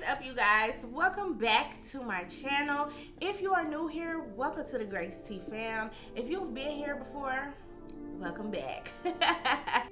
up, you guys? Welcome back to my channel. If you are new here, welcome to the Grace T fam. If you've been here before, welcome back.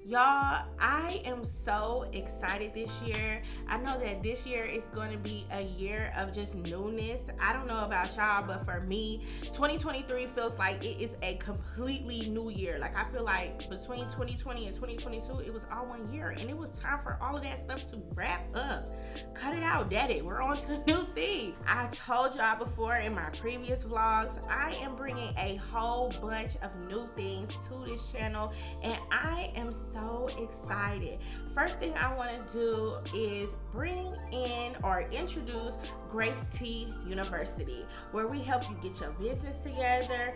Y'all, I am so excited this year. I know that this year is going to be a year of just newness. I don't know about y'all, but for me, 2023 feels like it is a completely new year. Like, I feel like between 2020 and 2022, it was all 1 year, and it was time for all of that stuff to wrap up. Cut it out, dead it. We're on to the new thing. I told y'all before in my previous vlogs, I am bringing a whole bunch of new things to this channel, and I am so excited. First thing I want to do is bring in or introduce Grace T University, where we help you get your business together,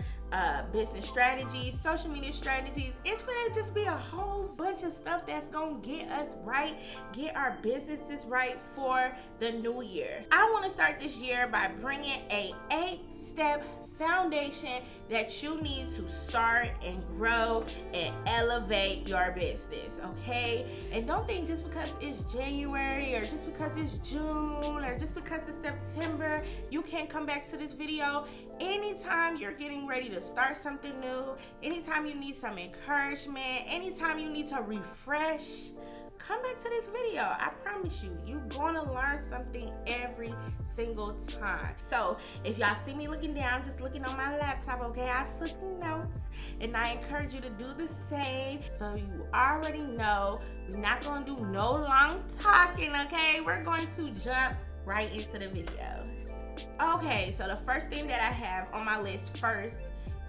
business strategies, social media strategies. It's gonna just be a whole bunch of stuff that's gonna get us right, get our businesses right for the new year. I want to start this year by bringing a 8-step foundation that you need to start and grow and elevate your business, okay? And don't think just because it's January or just because it's June or just because it's September, you can't come back to this video. Anytime you're getting ready to start something new, anytime you need some encouragement, anytime you need to refresh, come back to this video. I promise you, you're gonna learn something every single time. So if y'all see me looking down, just looking on my laptop, okay, I took notes, and I encourage you to do the same. So you already know we're not gonna do no long talking, okay? We're going to jump right into the video. Okay, so the first thing that I have on my list first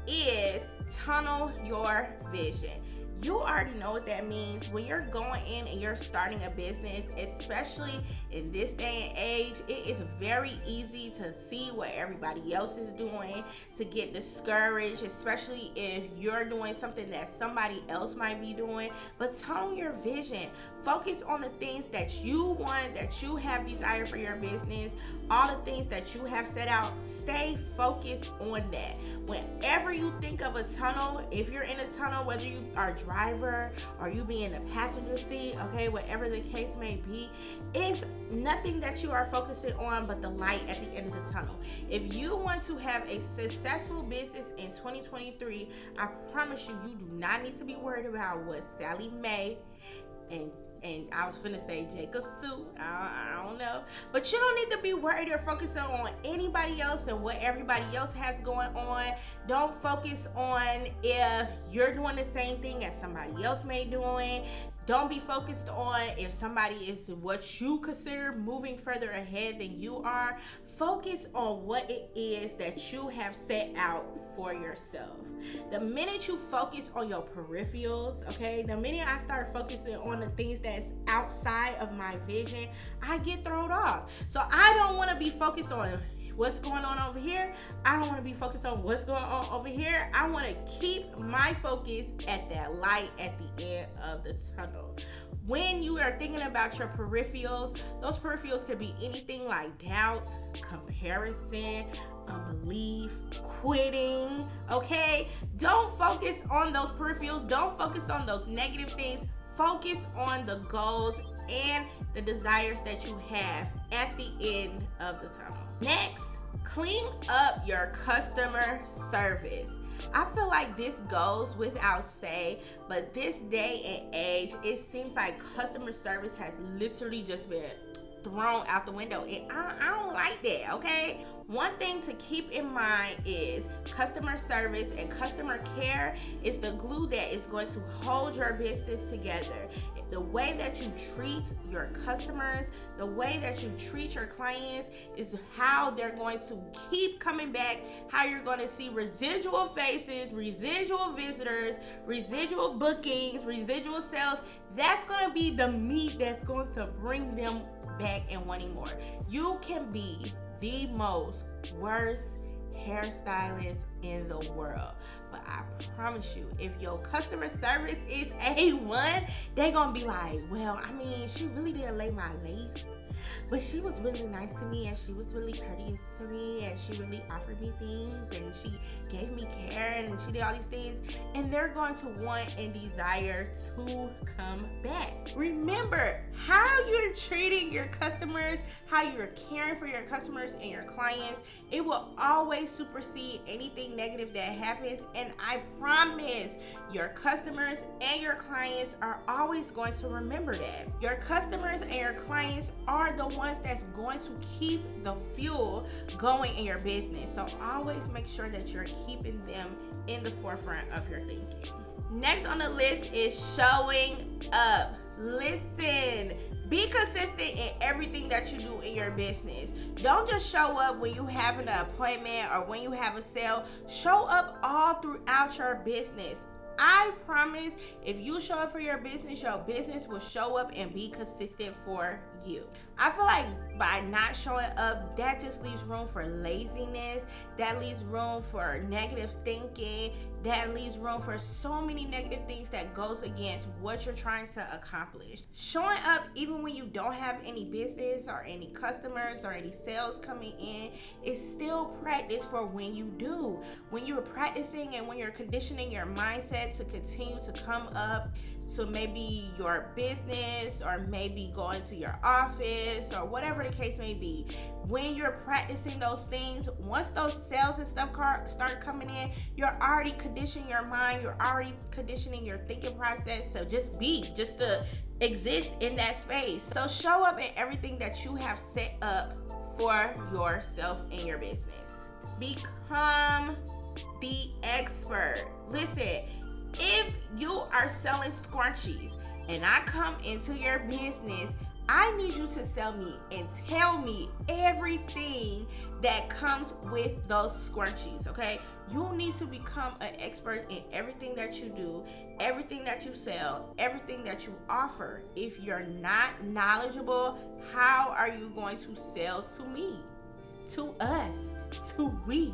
is tunnel your vision. You already know what that means. When you're going in and you're starting a business, especially in this day and age, it is very easy to see what everybody else is doing, to get discouraged, especially if you're doing something that somebody else might be doing. But tone your vision. Focus on the things that you want, that you have desire for your business, all the things that you have set out. Stay focused on that. Whenever you think of a tunnel, if you're in a tunnel, whether you are a driver or you be in the passenger seat, okay, whatever the case may be, it's nothing that you are focusing on but the light at the end of the tunnel. If you want to have a successful business in 2023, I promise you, you do not need to be worried about what Sally Mae and I was finna say Jacob Sue, I don't know. But you don't need to be worried or focusing on anybody else and what everybody else has going on. Don't focus on if you're doing the same thing as somebody else may doing. Don't be focused on if somebody is what you consider moving further ahead than you are. Focus on what it is that you have set out for yourself. The minute you focus on your peripherals, okay, the minute I start focusing on the things that's outside of my vision, I get thrown off. So I don't want to be focused on what's going on over here. I don't want to be focused on what's going on over here. I want to keep my focus at that light at the end of the tunnel. When you are thinking about your peripherals, those peripherals could be anything like doubt, comparison, unbelief, quitting, okay? Don't focus on those peripherals. Don't focus on those negative things. Focus on the goals and the desires that you have at the end of the tunnel. Next, clean up your customer service. I feel like this goes without say, but this day and age, it seems like customer service has literally just been thrown out the window, and I don't like that, okay? One thing to keep in mind is customer service and customer care is the glue that is going to hold your business together. The way that you treat your customers, the way that you treat your clients is how they're going to keep coming back, how you're going to see residual faces, residual visitors, residual bookings, residual sales. That's going to be the meat that's going to bring them back and wanting more. You can be the most worst hairstylist in the world, but I promise you, if your customer service is A1, they gonna be like, well, I mean, she really didn't lay my lace. But she was really nice to me, and she was really courteous to me, and she really offered me things, and she gave me care, and she did all these things, and they're going to want and desire to come back. Remember how you're treating your customers, how you're caring for your customers and your clients. It will always supersede anything negative that happens, and I promise your customers and your clients are always going to remember that. Your customers and your clients are the ones that's going to keep the fuel going in your business. So always make sure that you're keeping them in the forefront of your thinking. Next on the list is showing up. Listen, be consistent in everything that you do in your business. Don't just show up when you have an appointment or when you have a sale. Show up all throughout your business. I promise if you show up for your business will show up and be consistent for you. I feel like by not showing up, that just leaves room for laziness, that leaves room for negative thinking, that leaves room for so many negative things that goes against what you're trying to accomplish. Showing up even when you don't have any business or any customers or any sales coming in is still practice for when you do. When you're practicing and when you're conditioning your mindset to continue to come up to maybe your business or maybe going to your office or whatever the case may be. When you're practicing those things, once those sales and stuff start coming in, you're already conditioning your mind, you're already conditioning your thinking process to just to exist in that space. So show up in everything that you have set up for yourself in your business. Become the expert. Listen, if you are selling scrunchies and I come into your business, I need you to sell me and tell me everything that comes with those scrunchies, okay? You need to become an expert in everything that you do, everything that you sell, everything that you offer. If you're not knowledgeable, how are you going to sell to me, to us, to we?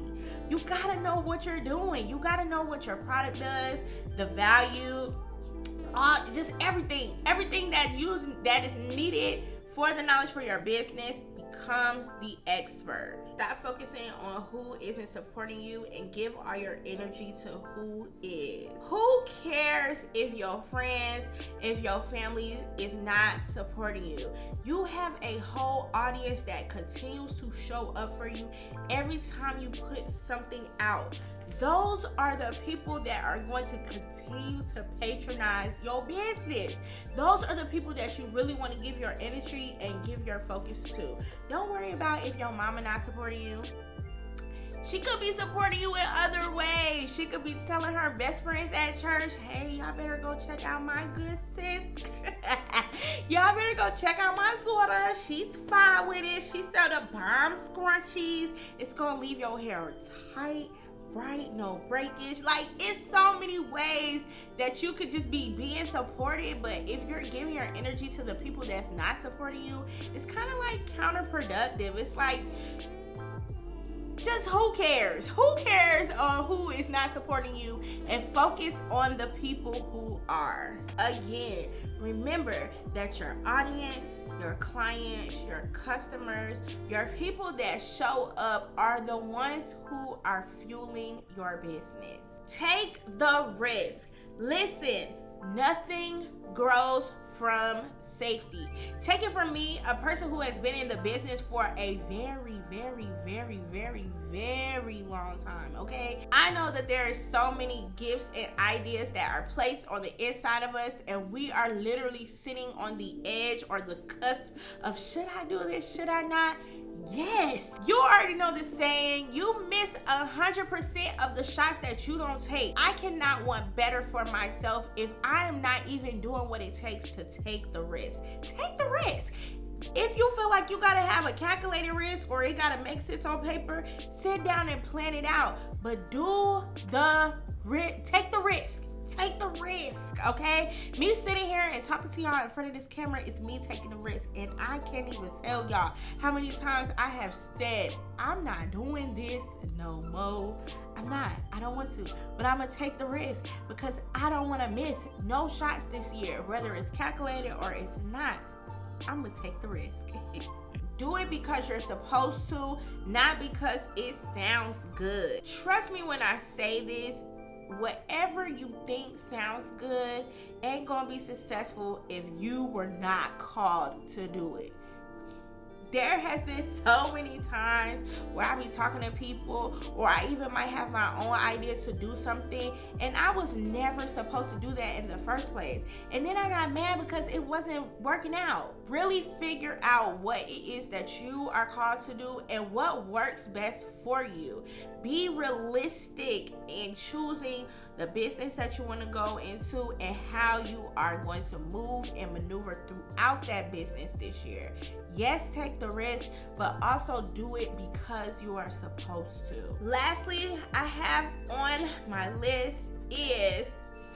You gotta know what you're doing. You gotta know what your product does, the value, just everything that is needed for the knowledge for your business. Become the expert. Stop focusing on who isn't supporting you and give all your energy to who is. Who cares if your friends, if your family is not supporting you? You have a whole audience that continues to show up for you every time you put something out. Those are the people that are going to continue to patronize your business. Those are the people that you really want to give your energy and give your focus to. Don't worry about if your mama not supporting you. She could be supporting you in other ways. She could be telling her best friends at church, hey, y'all better go check out my good sis. Y'all better go check out my daughter. She's fine with it. She sell the bomb scrunchies. It's going to leave your hair tight, bright, no breakage. Like, it's so many ways that you could just be being supported, but if you're giving your energy to the people that's not supporting you, it's kind of like counterproductive. It's like, just who cares? Who cares on who is not supporting you, and focus on the people who are. Again, remember that your audience, your clients, your customers, your people that show up are the ones who are fueling your business. Take the risk. Listen, nothing grows from safety. Take it from me, a person who has been in the business for a very, very, very, very, very long time, okay? I know that there is so many gifts and ideas that are placed on the inside of us, and we are literally sitting on the edge or the cusp of, should I do this, should I not? Yes, you already know the saying, you miss 100% of the shots that you don't take. I cannot want better for myself if I am not even doing what it takes to take the risk. Take the risk. If you feel like you gotta have a calculated risk or it gotta make sense on paper, sit down and plan it out. But take the risk. Take the risk, okay? Me sitting here and talking to y'all in front of this camera is me taking the risk, and I can't even tell y'all how many times I have said, I'm not doing this no more. I'm not. I don't want to, but I'm gonna take the risk because I don't want to miss no shots this year, whether it's calculated or it's not. I'm gonna take the risk. Do it because you're supposed to, not because it sounds good. Trust me when I say this, whatever you think sounds good ain't gonna be successful if you were not called to do it. There has been so many times where I be talking to people, or I even might have my own ideas to do something, and I was never supposed to do that in the first place. And then I got mad because it wasn't working out. Really figure out what it is that you are called to do and what works best for you. Be realistic in choosing the business that you want to go into and how you are going to move and maneuver throughout that business this year. Yes, take the risk, but also do it because you are supposed to. Lastly, I have on my list is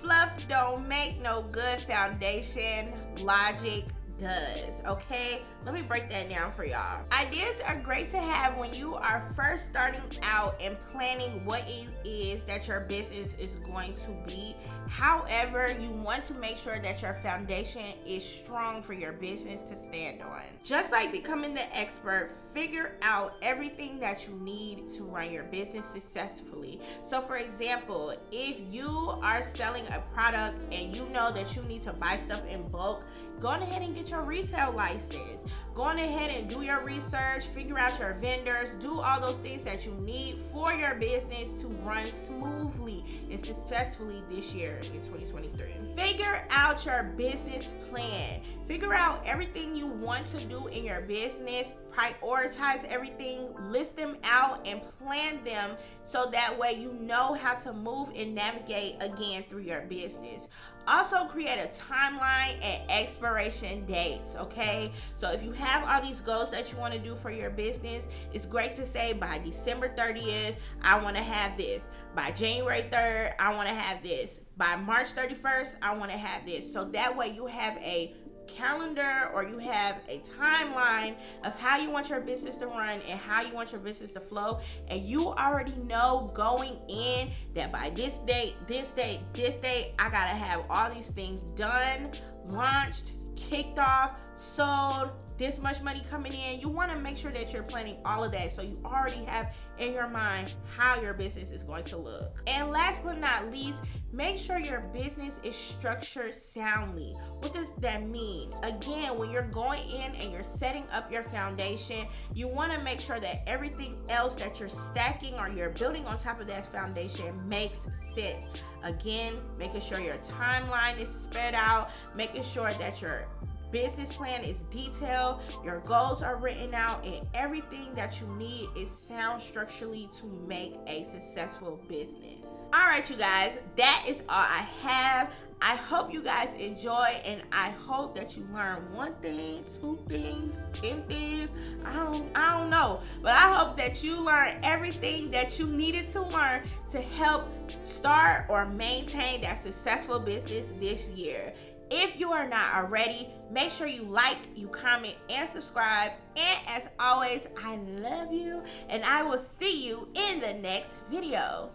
Fluff don't make no good foundation, logic does. Okay, let me break that down for y'all. Ideas are great to have when you are first starting out and planning what it is that your business is going to be. However, you want to make sure that your foundation is strong for your business to stand on. Just like becoming the expert, figure out everything that you need to run your business successfully. So for example, if you are selling a product and you know that you need to buy stuff in bulk, go on ahead and get your retail license. Go on ahead and do your research, figure out your vendors, do all those things that you need for your business to run smoothly and successfully this year in 2023. Figure out your business plan. Figure out everything you want to do in your business, prioritize everything, list them out and plan them so that way you know how to move and navigate again through your business. Also create a timeline and expiration dates, okay? So if you have all these goals that you want to do for your business, it's great to say by December 30th, I want to have this. By January 3rd, I want to have this. By March 31st, I want to have this. So that way you have a calendar or you have a timeline of how you want your business to run and how you want your business to flow, and you already know going in that by this date, I gotta have all these things done, launched, kicked off, sold, this much money coming in. You want to make sure that you're planning all of that so you already have in your mind how your business is going to look. And last but not least, make sure your business is structured soundly. What does that mean? Again, when you're going in and you're setting up your foundation, you want to make sure that everything else that you're stacking or you're building on top of that foundation makes sense. Again, making sure your timeline is spread out, making sure that your business plan is detailed, your goals are written out, and everything that you need is sound structurally to make a successful business. All right, you guys, that is all I have. I hope you guys enjoy, and I hope that you learn one thing, 2 things, 10 things. I don't know, but I hope that you learn everything that you needed to learn to help start or maintain that successful business this year. If you are not already, make sure you like, you comment, and subscribe. And as always, I love you, and I will see you in the next video.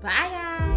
Bye, guys.